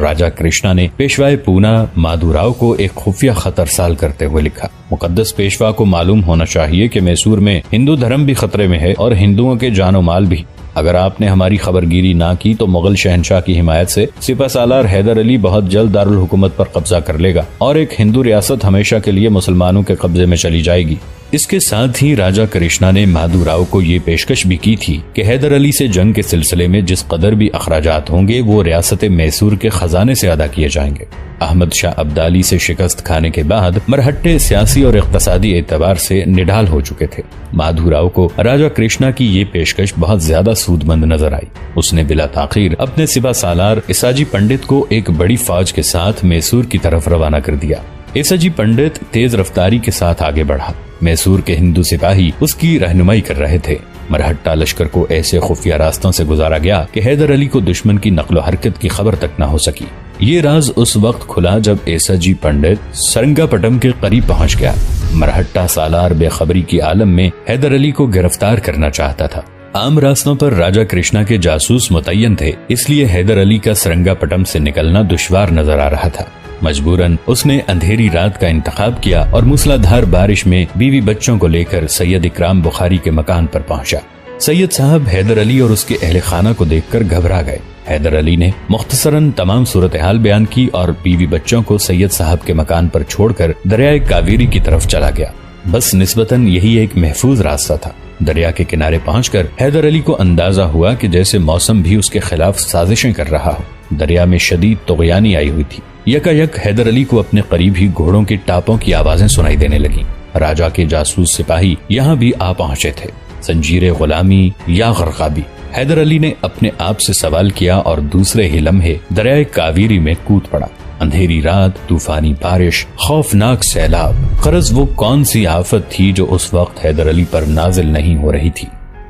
राजा कृष्णा ने पेशवाए पूना माधुराव को एक खुफिया खतर साल करते हुए लिखा, मुकद्दस पेशवा को मालूम होना चाहिए कि मैसूर में हिंदू धर्म भी खतरे में है और हिंदुओं के जानो माल भी। अगर आपने हमारी खबरगिरी ना की तो मुगल शहनशाह की हिमायत से सिपह सालार हैदर अली बहुत जल्द दारुल हुकूमत पर कब्जा कर लेगा और एक हिंदू रियासत हमेशा के लिए मुसलमानों के कब्जे में चली जाएगी। इसके साथ ही राजा कृष्णा ने माधुराव को ये पेशकश भी की थी कि हैदर अली से जंग के सिलसिले में जिस कदर भी अखराजात होंगे वो रियासत मैसूर के खजाने से अदा किए जाएंगे। अहमद शाह अब्दाली से शिकस्त खाने के बाद मरहट्टे सियासी और इक्तसादी एतबार से निढाल हो चुके थे। माधुराव को राजा कृष्णा की ये पेशकश बहुत ज्यादा सूदमंद नजर आई। उसने बिला ताखीर अपने सिपह सालार इसाजी पंडित को एक बड़ी फौज के साथ मैसूर की तरफ रवाना कर दिया। इसाजी पंडित तेज रफ्तारी के साथ आगे बढ़ा। मैसूर के हिंदू सिपाही उसकी रहनुमाई कर रहे थे। मरहट्टा लश्कर को ऐसे खुफिया रास्तों से गुजारा गया कि हैदर अली को दुश्मन की नकलो हरकत की खबर तक न हो सकी। ये राज उस वक्त खुला जब एसाजी पंडित सरंगापटम के करीब पहुंच गया। मरहट्टा सालार बेखबरी की आलम में हैदर अली को गिरफ्तार करना चाहता था। आम रास्तों पर राजा कृष्णा के जासूस मुतय्यन थे, इसलिए हैदर अली का सरंगापटम से निकलना दुश्वार नजर आ रहा था। मजबूरन उसने अंधेरी रात का इंतखाब किया और मूसलाधार बारिश में बीवी बच्चों को लेकर सैयद इकराम बुखारी के मकान पर पहुंचा। सैयद साहब हैदर अली और उसके अहले खाना को देखकर घबरा गए। हैदर अली ने मुख्तसरन तमाम सूरत हाल बयान की और बीवी बच्चों को सैयद साहब के मकान पर छोड़कर दरियाए कावेरी की तरफ चला गया। बस निस्बतन यही एक महफूज रास्ता था। दरिया के किनारे पहुंचकर हैदर अली को अंदाजा हुआ कि जैसे मौसम भी उसके खिलाफ साजिशें कर रहा हो। दरिया में शदीद तुग़यानी आई हुई थी। यकायक हैदर अली को अपने करीब ही घोड़ों के टापों की आवाजें सुनाई देने लगी। राजा के जासूस सिपाही यहाँ भी आ पहुंचे थे, संजीरे गुलामी या गरकाबी। हैदर अली ने अपने आप से सवाल किया और दूसरे ही लम्हे दरियाए कावेरी में कूद पड़ा। अंधेरी रात, तूफानी बारिश, खौफनाक सैलाब, गरज वो कौन सी आफत थी जो उस वक्त हैदर अली पर नाजिल नहीं हो रही थी।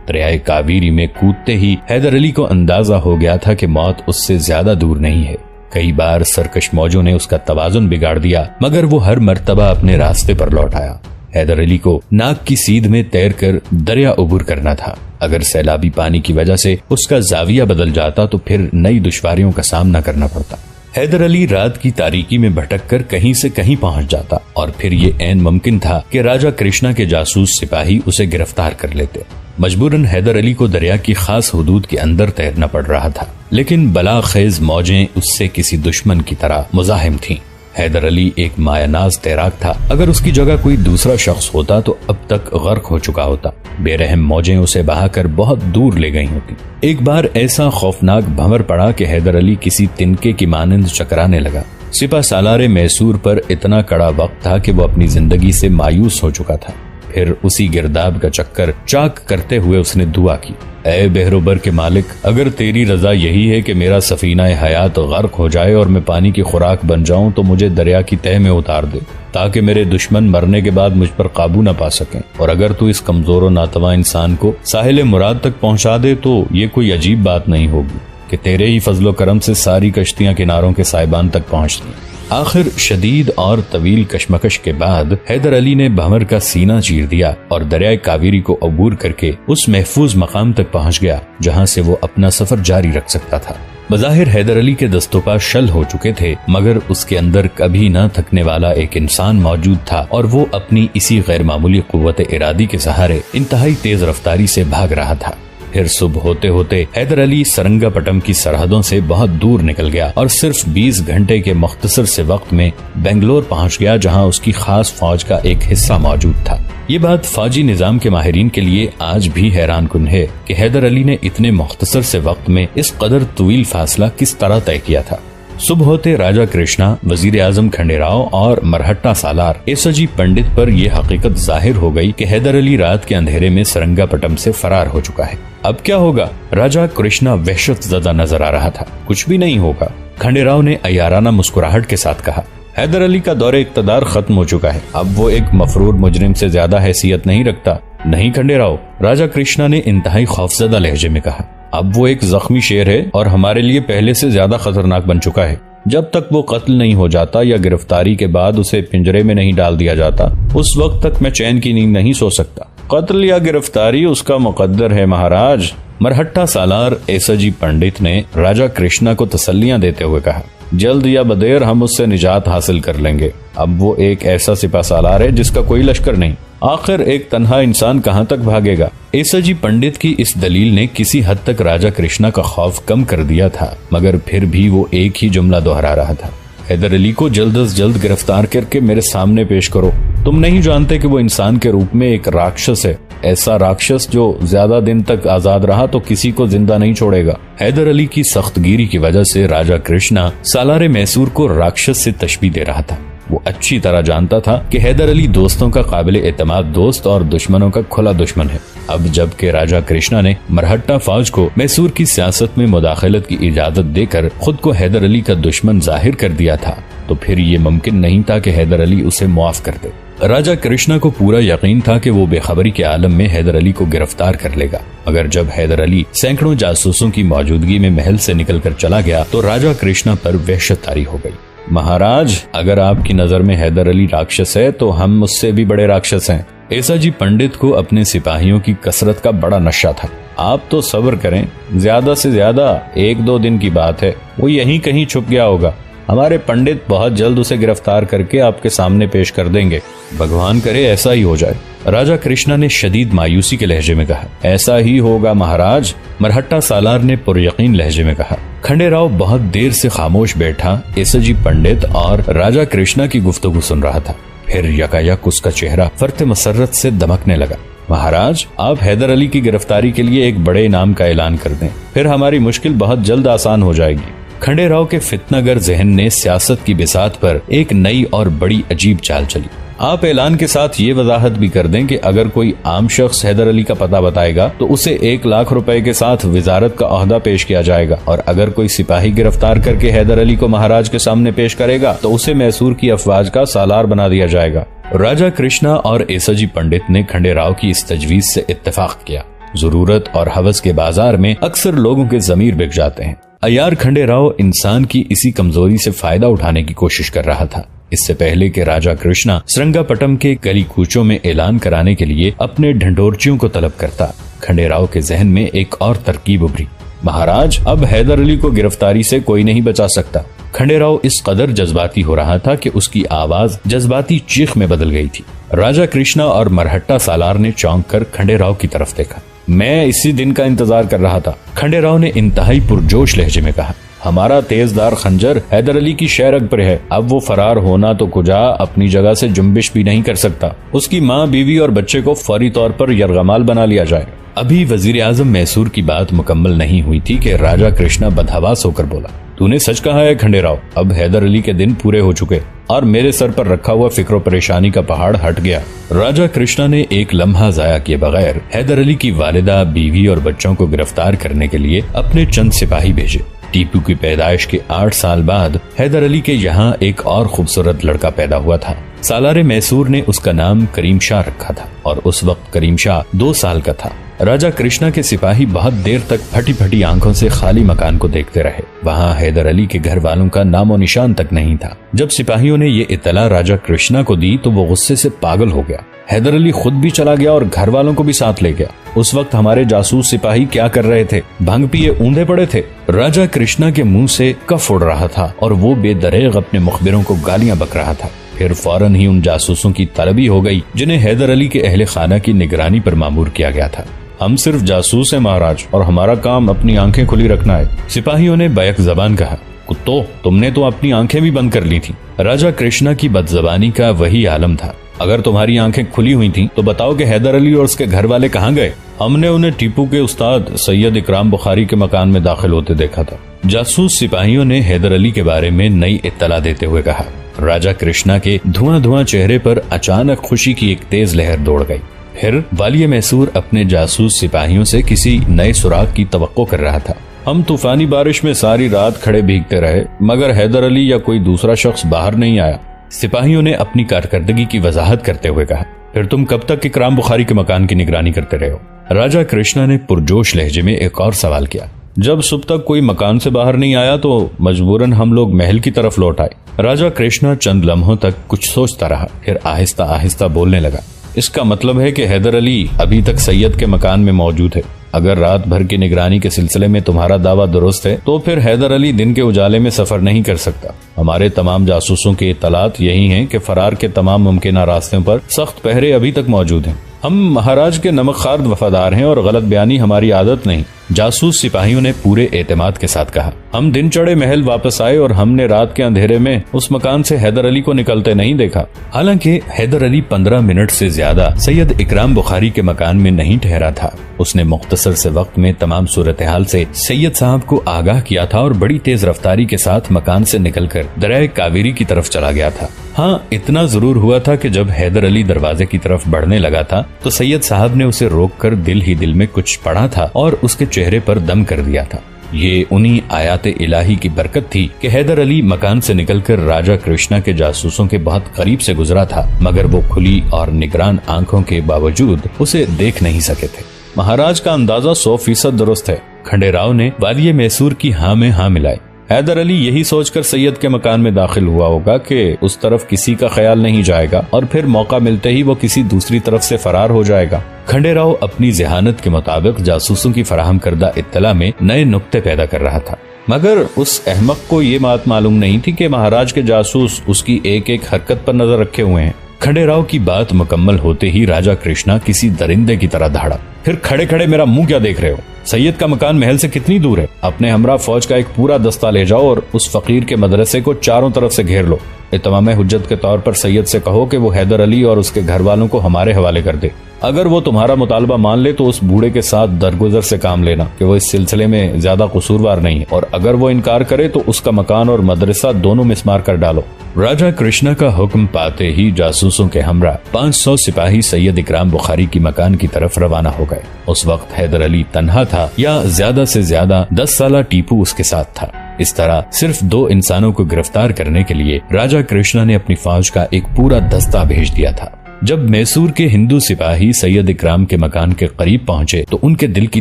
दरियाए कावेरी में कूदते ही हैदर अली को अंदाजा हो गया था कि मौत उससे ज्यादा दूर नहीं है। कई बार सरकश मौजों ने उसका तवाजुन बिगाड़ दिया, मगर वो हर मर्तबा अपने रास्ते पर लौट आया। हैदर अली को नाक की सीध में तैरकर दरिया उबूर करना था। अगर सैलाबी पानी की वजह से उसका जाविया बदल जाता तो फिर नई दुश्वारियों का सामना करना पड़ता। हैदर अली रात की तारीकी में भटककर कहीं से कहीं पहुंच जाता और फिर ये ऐन मुमकिन था कि राजा कृष्णा के जासूस सिपाही उसे गिरफ्तार कर लेते। मजबूरन हैदर अली को दरिया की खास हुदूद के अंदर तैरना पड़ रहा था, लेकिन बलाखेज मौजें उससे किसी दुश्मन की तरह मुजाहिम थीं। हैदर अली एक मायानाज तैराक था। अगर उसकी जगह कोई दूसरा शख्स होता तो अब तक गर्क हो चुका होता। बेरहम मौजें उसे बहाकर बहुत दूर ले गई होती। एक बार ऐसा खौफनाक भंवर पड़ा कि हैदर अली किसी तिनके की मानंद चकराने लगा। सिपह सालारे मैसूर पर इतना कड़ा वक्त था कि वो अपनी जिंदगी से मायूस हो चुका था। फिर उसी गिरदाब का चक्कर चाक करते हुए उसने दुआ की, ऐ बेहरोबर के मालिक, अगर तेरी रजा यही है कि मेरा सफीना हयात गर्क हो जाए और मैं पानी की खुराक बन जाऊं तो मुझे दरिया की तह में उतार दे, ताकि मेरे दुश्मन मरने के बाद मुझ पर काबू न पा सकें। और अगर तू इस कमजोर और नातवा इंसान को साहिल मुराद तक पहुंचा दे तो ये कोई अजीब बात नहीं होगी कि तेरे ही फजलो करम से सारी कश्तियां किनारों के साइबान तक पहुंचती। आखिर शदीद और तवील कशमकश के बाद हैदर अली ने भंवर का सीना चीर दिया और दरियाए कावेरी को अबूर करके उस महफूज मकाम तक पहुंच गया जहां से वो अपना सफर जारी रख सकता था। बज़ाहिर हैदर अली के दस्तों शल हो चुके थे, मगर उसके अंदर कभी न थकने वाला एक इंसान मौजूद था और वो अपनी इसी गैर मामूली कुव्वत इरादी के सहारे इंतहाई तेज रफ्तारी से भाग रहा था। फिर सुबह होते होते हैदर अली सरंगापटम की सरहदों से बहुत दूर निकल गया और सिर्फ 20 घंटे के मुख्तसर से वक्त में बेंगलोर पहुंच गया, जहां उसकी खास फौज का एक हिस्सा मौजूद था। ये बात फौजी निजाम के माहिरीन के लिए आज भी हैरान कुन है कि हैदर अली ने इतने मुख्तसर से वक्त में इस कदर तवील फासला किस तरह तय किया था। सुबह होते राजा कृष्णा, वजीर आजम खंडेराव और मरहट्टा सालार एसाजी पंडित पर यह हकीकत जाहिर हो गई कि हैदर अली रात के अंधेरे में सरंगापटम से फरार हो चुका है। अब क्या होगा? राजा कृष्णा वहशत ज़दा नजर आ रहा था। कुछ भी नहीं होगा, खंडेराव ने अयाराना मुस्कुराहट के साथ कहा। हैदर अली का दौरे इक़्तिदार खत्म हो चुका है, अब वो एक मफरूर मुजरिम से ज्यादा हैसियत नहीं रखता। नहीं खंडेराव, राजा कृष्णा ने इंतहाई खौफजदा लहजे में कहा, अब वो एक जख्मी शेर है और हमारे लिए पहले से ज्यादा खतरनाक बन चुका है। जब तक वो कत्ल नहीं हो जाता या गिरफ्तारी के बाद उसे पिंजरे में नहीं डाल दिया जाता, उस वक्त तक मैं चैन की नींद नहीं सो सकता। कत्ल या गिरफ्तारी उसका मुकद्दर है महाराज। मरहट्टा सालार एसाजी पंडित ने राजा कृष्णा को तसल्लियां देते हुए कहा। जल्द या बदेर हम उससे निजात हासिल कर लेंगे। अब वो एक ऐसा सिपा सालार है जिसका कोई लश्कर नहीं। आखिर एक तन्हा इंसान कहाँ तक भागेगा। एसाजी पंडित की इस दलील ने किसी हद तक राजा कृष्णा का खौफ कम कर दिया था, मगर फिर भी वो एक ही जुमला दोहरा रहा था, हैदर अली को जल्द से जल्द गिरफ्तार करके मेरे सामने पेश करो। तुम नहीं जानते कि वो इंसान के रूप में एक राक्षस है, ऐसा राक्षस जो ज्यादा दिन तक आजाद रहा तो किसी को जिंदा नहीं छोड़ेगा। हैदर अली की सख्तगिरी की वजह से राजा कृष्णा सालारे मैसूर को राक्षस से तशबीह दे रहा था। वो अच्छी तरह जानता था कि हैदर अली दोस्तों का काबिल एतमाद दोस्त और दुश्मनों का खुला दुश्मन है। अब जबकि राजा कृष्णा ने मरहट्टा फौज को मैसूर की सियासत में मुदाखलत की इजाजत देकर खुद को हैदर अली का दुश्मन जाहिर कर दिया था, तो फिर ये मुमकिन नहीं था कि हैदर अली उसे मुआफ कर दे। राजा कृष्णा को पूरा यकीन था कि वो बेखबरी के आलम में हैदर अली को गिरफ्तार कर लेगा, मगर जब हैदर अली सैकड़ों जासूसों की मौजूदगी में महल से निकलकर चला गया तो राजा कृष्णा पर वहशत तारी हो गई। महाराज, अगर आपकी नजर में हैदर अली राक्षस है तो हम उससे भी बड़े राक्षस हैं। एसाजी पंडित को अपने सिपाहियों की कसरत का बड़ा नशा था। आप तो सब्र करें, ज्यादा से ज्यादा 1-2 दिन की बात है, वो यहीं कहीं छुप गया होगा। हमारे पंडित बहुत जल्द उसे गिरफ्तार करके आपके सामने पेश कर देंगे। भगवान करे ऐसा ही हो जाए। राजा कृष्णा ने शदीद मायूसी के लहजे में कहा। ऐसा ही होगा महाराज, मरहट्टा सालार ने पुरयकीन लहजे में कहा। खंडेराव बहुत देर से खामोश बैठा एसाजी पंडित और राजा कृष्णा की गुफ्तगू सुन रहा था। फिर यकायक उसका चेहरा फर्त मसर्रत से दमकने लगा। महाराज, आप हैदर अली की गिरफ्तारी के लिए एक बड़े इनाम का ऐलान कर दें, फिर हमारी मुश्किल बहुत जल्द आसान हो जाएगी। खंडेराव के फितनागर जहन ने सियासत की बिसात पर एक नई और बड़ी अजीब चाल चली। आप ऐलान के साथ ये वजाहत भी कर दें कि अगर कोई आम शख्स हैदर अली का पता बताएगा तो उसे 1 लाख रुपए के साथ विजारत का ओहदा पेश किया जाएगा, और अगर कोई सिपाही गिरफ्तार करके हैदर अली को महाराज के सामने पेश करेगा तो उसे मैसूर की अफवाज का सालार बना दिया जाएगा। राजा कृष्णा और एसाजी पंडित ने खंडेराव की इस तजवीज से इत्तेफाक किया। जरूरत और हवस के बाजार में अक्सर लोगों के जमीर बिक जाते हैं। अय्यार खंडेराव इंसान की इसी कमजोरी से फायदा उठाने की कोशिश कर रहा था। इससे पहले कि राजा कृष्णा श्रृंगापटम के गली कूचों में ऐलान कराने के लिए अपने ढंढोरचियों को तलब करता, खंडेराव के जहन में एक और तरकीब उभरी। महाराज, अब हैदर अली को गिरफ्तारी से कोई नहीं बचा सकता। खंडेराव इस कदर जज्बाती हो रहा था कि उसकी आवाज जज्बाती चीख में बदल गई थी। राजा कृष्णा और मरहट्टा सालार ने चौंक कर खंडेराव की तरफ देखा। मैं इसी दिन का इंतजार कर रहा था, खंडेराव ने इंतहाई पुरजोश लहजे में कहा। हमारा तेजदार खंजर हैदर अली की शहरग पर है। अब वो फरार होना तो कुजा अपनी जगह से जुम्बिश भी नहीं कर सकता। उसकी माँ, बीवी और बच्चे को फौरी तौर पर यरगमाल बना लिया जाए। अभी वजीर आजम मैसूर की बात मुकम्मल नहीं हुई थी कि राजा कृष्णा बदहवास होकर बोला, तूने सच कहा है खंडेराव। अब हैदर अली के दिन पूरे हो चुके और मेरे सर पर रखा हुआ फिक्र परेशानी का पहाड़ हट गया। राजा कृष्णा ने एक लम्हा जाया किए बगैर हैदर अली की वालिदा, बीवी और बच्चों को गिरफ्तार करने के लिए अपने चंद सिपाही भेजे। टीपू की पैदाइश के 8 साल बाद हैदर अली के यहाँ एक और खूबसूरत लड़का पैदा हुआ था। सालारे मैसूर ने उसका नाम करीम शाह रखा था और उस वक्त करीम शाह 2 साल का था। राजा कृष्णा के सिपाही बहुत देर तक फटी फटी आंखों से खाली मकान को देखते रहे। वहाँ हैदर अली के घर वालों का नामो निशान तक नहीं था। जब सिपाहियों ने ये इत्तला राजा कृष्णा को दी तो वो गुस्से से पागल हो गया। हैदर अली खुद भी चला गया और घर वालों को भी साथ ले गया। उस वक्त हमारे जासूस सिपाही क्या कर रहे थे? भंग पिए ऊंधे पड़े थे। राजा कृष्णा के मुंह से कफ उड़ रहा था और वो बेदरेग अपने मुखबिरों को गालियां बक रहा था। फिर फौरन ही उन जासूसों की तलबी हो गई जिन्हें हैदर अली के अहले खाना की निगरानी पर मामूर किया गया था। हम सिर्फ जासूस हैं महाराज, और हमारा काम अपनी आंखें खुली रखना है। सिपाहियों ने बैक जबान कहा। कुत्तो, तुमने तो अपनी आंखें भी बंद कर ली थी। राजा कृष्णा की बदजबानी का वही आलम था। अगर तुम्हारी आंखें खुली हुई थीं, तो बताओ कि हैदर अली और उसके घर वाले कहाँ गए? हमने उन्हें टीपू के उस्ताद सैयद इकराम बुखारी के मकान में दाखिल होते देखा था। जासूस सिपाहियों ने हैदर अली के बारे में नई इत्तला देते हुए कहा। राजा कृष्णा के धुआं धुआं चेहरे पर अचानक खुशी की एक तेज लहर दौड़ गई। फिर वालिय मैसूर अपने जासूस सिपाहियों से किसी नए सुराग की तवक्को कर रहा था। हम तूफानी बारिश में सारी रात खड़े भीगते रहे, मगर हैदर अली या कोई दूसरा शख्स बाहर नहीं आया। सिपाहियों ने अपनी कारकर्दगी की वजाहत करते हुए कहा। फिर तुम कब तक इकराम बुखारी के मकान की निगरानी करते रहे हो? राजा कृष्णा ने पुरजोश लहजे में एक और सवाल किया। जब सुबह तक कोई मकान से बाहर नहीं आया तो मजबूरन हम लोग महल की तरफ लौट आए। राजा कृष्णा चंद लम्हों तक कुछ सोचता रहा, फिर आहिस्ता आहिस्ता बोलने लगा। इसका मतलब है कि हैदर अली अभी तक सैयद के मकान में मौजूद है। अगर रात भर की निगरानी के सिलसिले में तुम्हारा दावा दुरुस्त है तो फिर हैदर अली दिन के उजाले में सफर नहीं कर सकता। हमारे तमाम जासूसों की इत्तलात यही हैं कि फरार के तमाम मुमकिन रास्तों पर सख्त पहरे अभी तक मौजूद हैं। हम महाराज के नमकखार वफादार हैं और गलत बयानी हमारी आदत नहीं। जासूस सिपाहियों ने पूरे एतमाद के साथ कहा। हम दिन चढ़े महल वापस आए और हमने रात के अंधेरे में उस मकान से हैदर अली को निकलते नहीं देखा। हालांकि हैदर अली 15 मिनट से ज्यादा सैयद इकराम बुखारी के मकान में नहीं ठहरा था। उसने मुख्तसर से वक्त में तमाम सूरत हाल से सैयद साहब को आगाह किया था और बड़ी तेज रफ्तारी के साथ मकान से निकलकर दरिया कावेरी की तरफ चला गया था। हाँ, इतना जरूर हुआ था कि जब हैदर अली दरवाजे की तरफ बढ़ने लगा था तो सैयद साहब ने उसे रोककर दिल ही दिल में कुछ पढ़ा था और उसके चेहरे पर दम कर दिया था। ये उन्हीं आयात इलाही की बरकत थी कि हैदर अली मकान से निकलकर राजा कृष्णा के जासूसों के बहुत करीब से गुजरा था, मगर वो खुली और निगरान आंखों के बावजूद उसे देख नहीं सके थे। महाराज का अंदाजा 100% दुरुस्त है। खंडेराव ने वालिय मैसूर की हाँ में हाँ मिलाई। हैदर अली यही सोचकर सैयद के मकान में दाखिल हुआ होगा कि उस तरफ किसी का ख्याल नहीं जाएगा और फिर मौका मिलते ही वो किसी दूसरी तरफ से फरार हो जाएगा। खंडेराव अपनी ज़हानत के मुताबिक जासूसों की फराहम करदा इत्तला में नए नुक्ते पैदा कर रहा था, मगर उस अहमक को ये बात मालूम नहीं थी कि महाराज के जासूस उसकी एक एक हरकत पर नजर रखे हुए हैं। खंडेराव की बात मुकम्मल होते ही राजा कृष्णा किसी दरिंदे की तरह दहाड़ा। फिर खड़े खड़े मेरा मुंह क्या देख रहे हो? सैयद का मकान महल से कितनी दूर है? अपने हमरा फौज का एक पूरा दस्ता ले जाओ और उस फकीर के मदरसे को चारों तरफ से घेर लो। इत्माम हुज्जत के तौर पर सैयद से कहो कि वो हैदर अली और उसके घर वालों को हमारे हवाले कर दे। अगर वो तुम्हारा मुतालबा मान ले तो उस बूढ़े के साथ दरगुजर से काम लेना कि वो इस सिलसिले में ज्यादा कसूरवार नहीं है, और अगर वो इनकार करे तो उसका मकान और मदरसा दोनों मिसमार कर डालो। राजा कृष्णा का हुक्म पाते ही जासूसों के हमरा 500 सिपाही सैयद इकराम बुखारी की मकान की तरफ रवाना हो गए। उस वक्त हैदर अली तन्हा था या ज्यादा से ज्यादा 10 साला टीपू उसके साथ था। इस तरह सिर्फ 2 इंसानों को गिरफ्तार करने के लिए राजा कृष्णा ने अपनी फौज का एक पूरा दस्ता भेज दिया था। जब मैसूर के हिंदू सिपाही सैयद इकराम के मकान के करीब पहुंचे तो उनके दिल की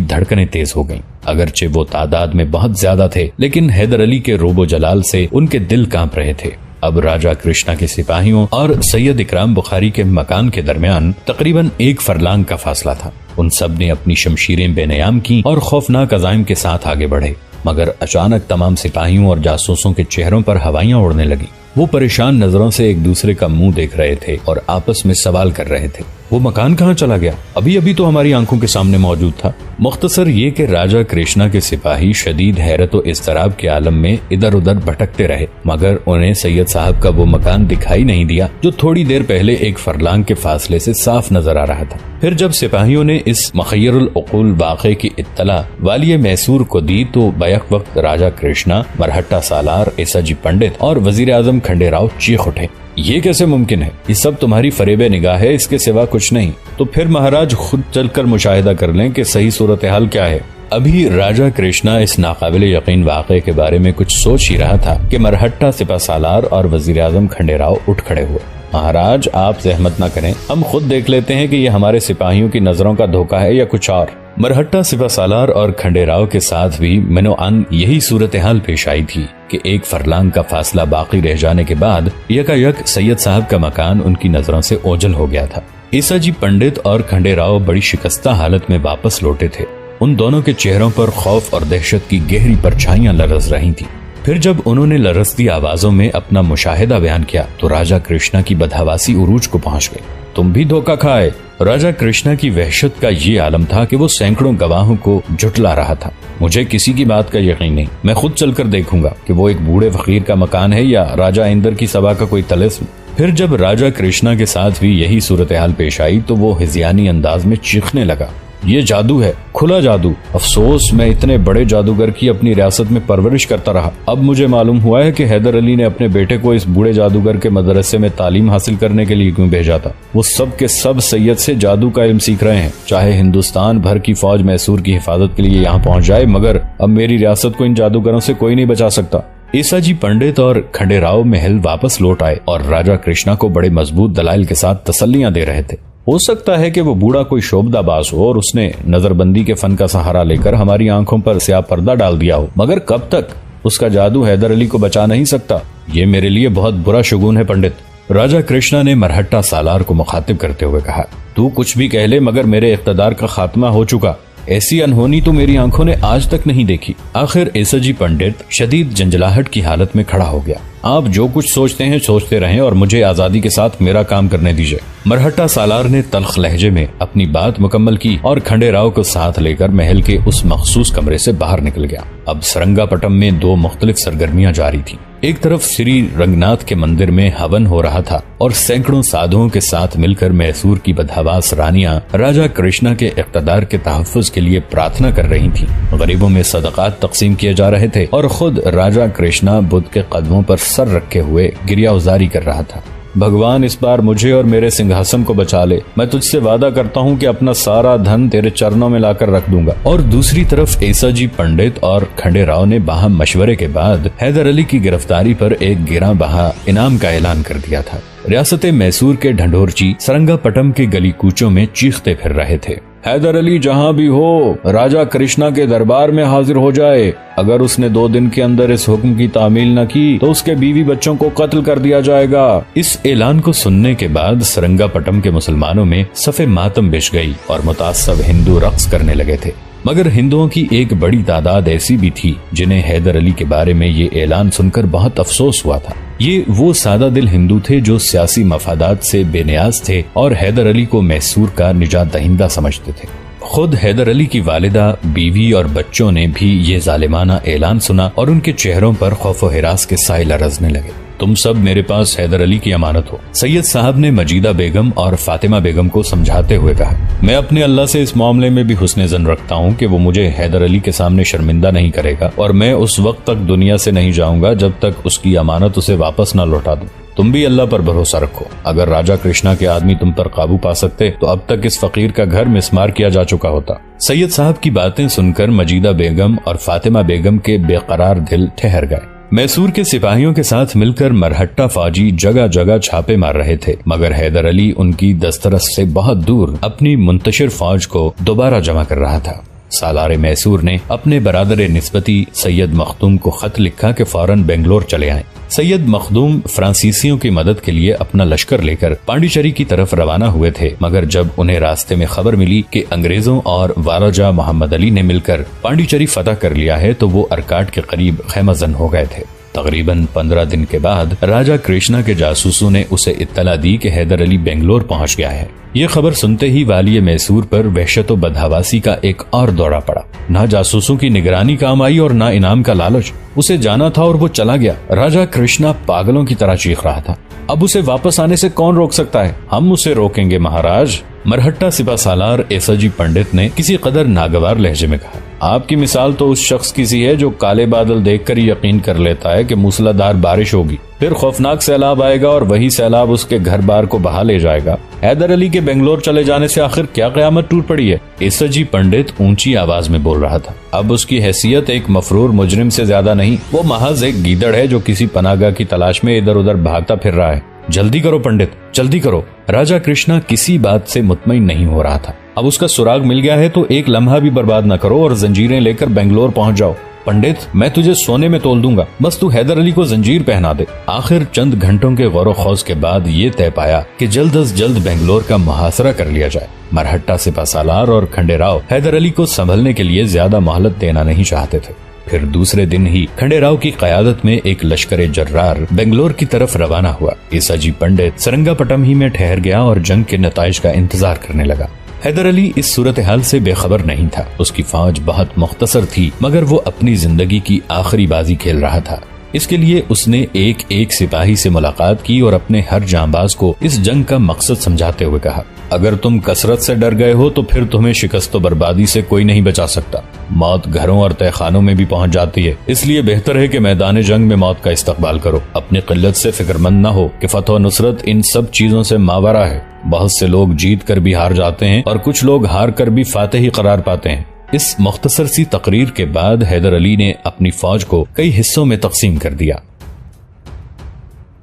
धड़कनें तेज हो गईं। अगरचे वो तादाद में बहुत ज्यादा थे, लेकिन हैदर अली के रोबो जलाल से उनके दिल कांप रहे थे। अब राजा कृष्णा के सिपाहियों और सैयद इकराम बुखारी के मकान के दरमियान तकरीबन 1 फरलांग का फासला था। उन सब ने अपनी शमशीरें बेनयाम की और खौफनाक अज़ाइम के साथ आगे बढ़े, मगर अचानक तमाम सिपाहियों और जासूसों के चेहरों पर हवाइयां उड़ने लगी। वो परेशान नजरों से एक दूसरे का मुंह देख रहे थे और आपस में सवाल कर रहे थे, वो मकान कहाँ चला गया? अभी अभी तो हमारी आंखों के सामने मौजूद था। मुख्तसर ये कि राजा कृष्णा के सिपाही शदीद हैरत और इज़्तिराब के आलम में इधर उधर भटकते रहे, मगर उन्हें सैयद साहब का वो मकान दिखाई नहीं दिया जो थोड़ी देर पहले 1 फरलांग के फासले से साफ नजर आ रहा था। फिर जब सिपाहियों ने इस मखयरुल उक़ूल वाक़े की इत्तला वालिय मैसूर को दी तो बैक वक्त राजा कृष्णा, मरहट्टा सालार, ईसाजी पंडित और वजीर आजम खंडेराव चीख उठे, ये कैसे मुमकिन है? ये सब तुम्हारी फरेबे निगाह है, इसके सिवा कुछ नहीं। तो फिर महाराज खुद चलकर मुशाहिदा कर लें कि सही सूरत हाल क्या है। अभी राजा कृष्णा इस नाकाबिल यकीन वाक़े के बारे में कुछ सोच ही रहा था कि मरहट्टा सिपा सालार और वजीर आजम खंडेराव उठ खड़े हुए। महाराज आप जहमत न करें, हम खुद देख लेते हैं कि ये हमारे सिपाहियों की नजरों का धोखा है या कुछ और। मरहट्टा सिपा सालार और खंडेराव के साथ भी मनोअन यही सूरत हाल पेश आई थी कि 1 फरलांग का फासला बाकी रह जाने के बाद यकायक सैयद साहब का मकान उनकी नजरों से ओझल हो गया था। ईसाजी पंडित और खंडेराव बड़ी शिकस्ता हालत में वापस लौटे थे। उन दोनों के चेहरों पर खौफ और दहशत की गहरी परछाइयां लरस रही थी। फिर जब उन्होंने लरसती आवाजों में अपना मुशाहिदा बयान किया तो राजा कृष्णा की बदहवासी उरूज को पहुंच गई। तुम भी धोखा खाए। राजा कृष्णा की वहशत का ये आलम था कि वो सैकड़ों गवाहों को जुटला रहा था। मुझे किसी की बात का यकीन नहीं, मैं खुद चलकर देखूंगा कि वो एक बूढ़े फकीर का मकान है या राजा इंदर की सभा का कोई तलिस्म। फिर जब राजा कृष्णा के साथ भी यही सूरत हाल पेश आई तो वो हिज़यानी अंदाज में चीखने लगा, ये जादू है, खुला जादू। अफसोस मैं इतने बड़े जादूगर की अपनी रियासत में परवरिश करता रहा। अब मुझे मालूम हुआ है कि हैदर अली ने अपने बेटे को इस बूढ़े जादूगर के मदरसे में तालीम हासिल करने के लिए क्यों भेजा था। वो सब के सब सैयद से जादू का इल्म सीख रहे हैं। चाहे हिंदुस्तान भर की फौज मैसूर की हिफाजत के लिए यहाँ पहुँच जाए, मगर अब मेरी रियासत को इन जादूगरों से कोई नहीं बचा सकता। ईसाजी पंडित और खंडेराव महल वापस लौट आए और राजा कृष्णा को बड़े मजबूत दलाइल के साथ तसल्लियां दे रहे थे। हो सकता है कि वो बूढ़ा कोई शोबदाबाज हो और उसने नजरबंदी के फन का सहारा लेकर हमारी आंखों पर स्याह पर्दा डाल दिया हो, मगर कब तक? उसका जादू हैदर अली को बचा नहीं सकता। ये मेरे लिए बहुत बुरा शुगुन है पंडित। राजा कृष्णा ने मरहट्टा सालार को मुखातिब करते हुए कहा, तू कुछ भी कह ले, मगर मेरे इख्तदार का खात्मा हो चुका। ऐसी अनहोनी तो मेरी आंखों ने आज तक नहीं देखी। आखिर एसाजी पंडित शदीद जंजलाहट की हालत में खड़ा हो गया। आप जो कुछ सोचते हैं सोचते रहें और मुझे आजादी के साथ मेरा काम करने दीजिए। मरहट्टा सालार ने तल्ख लहजे में अपनी बात मुकम्मल की और खंडेराव को साथ लेकर महल के उस मखसूस कमरे से बाहर निकल गया। अब सरंगापटम में दो मुख्तलिफ सरगर्मियां जारी थी। एक तरफ श्री रंगनाथ के मंदिर में हवन हो रहा था और सैकड़ों साधुओं के साथ मिलकर मैसूर की बदहवास रानियां राजा कृष्णा के इक़्तिदार के तहफ़्फ़ुज़ के लिए प्रार्थना कर रही थीं। गरीबों में सदक़ात तक़सीम किए जा रहे थे और खुद राजा कृष्णा बुद्ध के कदमों पर सर रखे हुए गिरियाउज़ारी कर रहा था। भगवान इस बार मुझे और मेरे सिंहासन को बचा ले। मैं तुझसे वादा करता हूँ कि अपना सारा धन तेरे चरणों में लाकर रख दूंगा। और दूसरी तरफ एसाजी पंडित और खंडेराव ने बाहम मशवरे के बाद हैदर अली की गिरफ्तारी पर एक गिरा बहा इनाम का ऐलान कर दिया था। रियासत मैसूर के ढंढोरची सरंगापटम के गली कूचों में चीखते फिर रहे थे, हैदर अली जहाँ भी हो राजा कृष्णा के दरबार में हाजिर हो जाए। अगर उसने 2 दिन के अंदर इस हुक्म की तामील न की तो उसके बीवी बच्चों को कत्ल कर दिया जाएगा। इस ऐलान को सुनने के बाद सरंगापटम के मुसलमानों में सफ़े मातम बिछ गई और मुतासब हिंदू रक्स करने लगे थे। मगर हिंदुओं की एक बड़ी तादाद ऐसी भी थी जिन्हें हैदर अली के बारे में ये ऐलान सुनकर बहुत अफसोस हुआ था। ये वो सादा दिल हिंदू थे जो सियासी मफादात से बेनियाज थे और हैदर अली को मैसूर का निजात दहिंदा समझते थे। खुद हैदर अली की वालिदा, बीवी और बच्चों ने भी ये जालिमाना ऐलान सुना और उनके चेहरों पर खौफ व हिरास के साए लरजने लगे। तुम सब मेरे पास हैदर अली की अमानत हो, सैयद साहब ने मजीदा बेगम और फातिमा बेगम को समझाते हुए कहा। मैं अपने अल्लाह से इस मामले में भी हुस्न ज़न रखता हूँ कि वो मुझे हैदर अली के सामने शर्मिंदा नहीं करेगा और मैं उस वक्त तक दुनिया से नहीं जाऊंगा जब तक उसकी अमानत उसे वापस न लौटा दूं। तुम भी अल्लाह पर भरोसा रखो। अगर राजा कृष्णा के आदमी तुम पर काबू पा सकते तो अब तक इस फकीर का घर मिस्मार किया जा चुका होता। सैयद साहब की बातें सुनकर मजीदा बेगम और फातिमा बेगम के बेकरार दिल ठहर गए। मैसूर के सिपाहियों के साथ मिलकर मरहट्टा फौजी जगह जगह छापे मार रहे थे, मगर हैदर अली उनकी दस्तरस से बहुत दूर अपनी मुंतशिर फौज को दोबारा जमा कर रहा था। सालारे मैसूर ने अपने बरादर निस्बती सैयद मखदूम को खत लिखा कि फौरन बेंगलोर चले आएं। सैयद मखदूम फ्रांसीसियों की मदद के लिए अपना लश्कर लेकर पांडिचेरी की तरफ रवाना हुए थे, मगर जब उन्हें रास्ते में खबर मिली कि अंग्रेजों और वाराजा मोहम्मद अली ने मिलकर पांडिचेरी फतह कर लिया है तो वो अरकाट के करीब खैमाजन हो गए थे। तकरीबन 15 दिन के बाद राजा कृष्णा के जासूसों ने उसे इत्तला दी कि हैदर अली बेंगलोर पहुंच गया है। ये खबर सुनते ही वालिय मैसूर पर वहशत व बदहवासी का एक और दौरा पड़ा। ना जासूसों की निगरानी काम आई और ना इनाम का लालच। उसे जाना था और वो चला गया। राजा कृष्णा पागलों की तरह चीख रहा था, अब उसे वापस आने से कौन रोक सकता है? हम उसे रोकेंगे महाराज। मरहट्टा सिपा सालार एसाजी पंडित ने किसी कदर नागवार लहजे में कहा, आपकी मिसाल तो उस शख्स की सी है जो काले बादल देखकर ही यकीन कर लेता है कि मूसलाधार बारिश होगी, फिर खौफनाक सैलाब आएगा और वही सैलाब उसके घर बार को बहा ले जाएगा। हैदर अली के बेंगलोर चले जाने से आखिर क्या कयामत टूट पड़ी है? एसाजी पंडित ऊंची आवाज में बोल रहा था। अब उसकी हैसियत एक मफरूर मुजरिम से ज्यादा नहीं, वो महज एक गीदड़ है जो किसी पनाहगाह की तलाश में इधर उधर भागता फिर रहा है। जल्दी करो पंडित, जल्दी करो। राजा कृष्णा किसी बात से मुतमईन नहीं हो रहा था। अब उसका सुराग मिल गया है तो एक लम्हा भी बर्बाद न करो और जंजीरें लेकर बेंगलोर पहुंच जाओ। पंडित, मैं तुझे सोने में तोल दूंगा, बस तू हैदर अली को जंजीर पहना दे। आखिर चंद घंटों के गौर खौज के बाद ये तय पाया कि जल्द अज जल्द बेंगलोर का मुहासरा कर लिया जाए। मरहट्टा सिपा सालार और खंडेराव हैदर अली को संभलने के लिए ज्यादा मोहलत देना नहीं चाहते थे। फिर दूसरे दिन ही खंडेराव की क़यादत में एक लश्कर जर्रार बेंगलोर की तरफ रवाना हुआ। एसाजी पंडित सरंगापटम ही में ठहर गया और जंग के नताइज का इंतजार करने लगा। हैदर अली इस सूरत हाल से बेखबर नहीं था। उसकी फौज बहुत मुख्तसर थी, मगर वो अपनी जिंदगी की आखिरी बाजी खेल रहा था। इसके लिए उसने एक एक सिपाही से मुलाकात की और अपने हर जांबाज को इस जंग का मकसद समझाते हुए कहा, अगर तुम कसरत से डर गए हो तो फिर तुम्हें शिकस्त व बर्बादी से कोई नहीं बचा सकता। मौत घरों और तहखानों में भी पहुंच जाती है, इसलिए बेहतर है कि मैदान जंग में मौत का इस्तकबाल करो। अपनी किल्लत से फिक्रमंद न हो कि फतह नुसरत इन सब चीजों से मावरा है। बहुत से लोग जीत कर भी हार जाते हैं और कुछ लोग हार कर भी फातेही करार पाते हैं। इस मुख्तसर सी तकरीर के बाद हैदर अली ने अपनी फौज को कई हिस्सों में तकसीम कर दिया।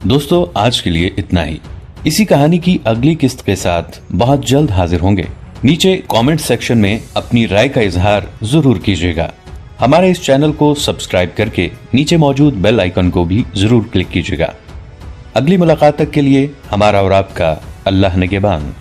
दोस्तों, आज के लिए इतना ही। इसी कहानी की अगली किस्त के साथ बहुत जल्द हाजिर होंगे। नीचे कमेंट सेक्शन में अपनी राय का इजहार जरूर कीजिएगा। हमारे इस चैनल को सब्सक्राइब करके नीचे मौजूद बेल आइकन को भी जरूर क्लिक कीजिएगा। अगली मुलाकात तक के लिए हमारा और आपका अल्लाह निगहबान।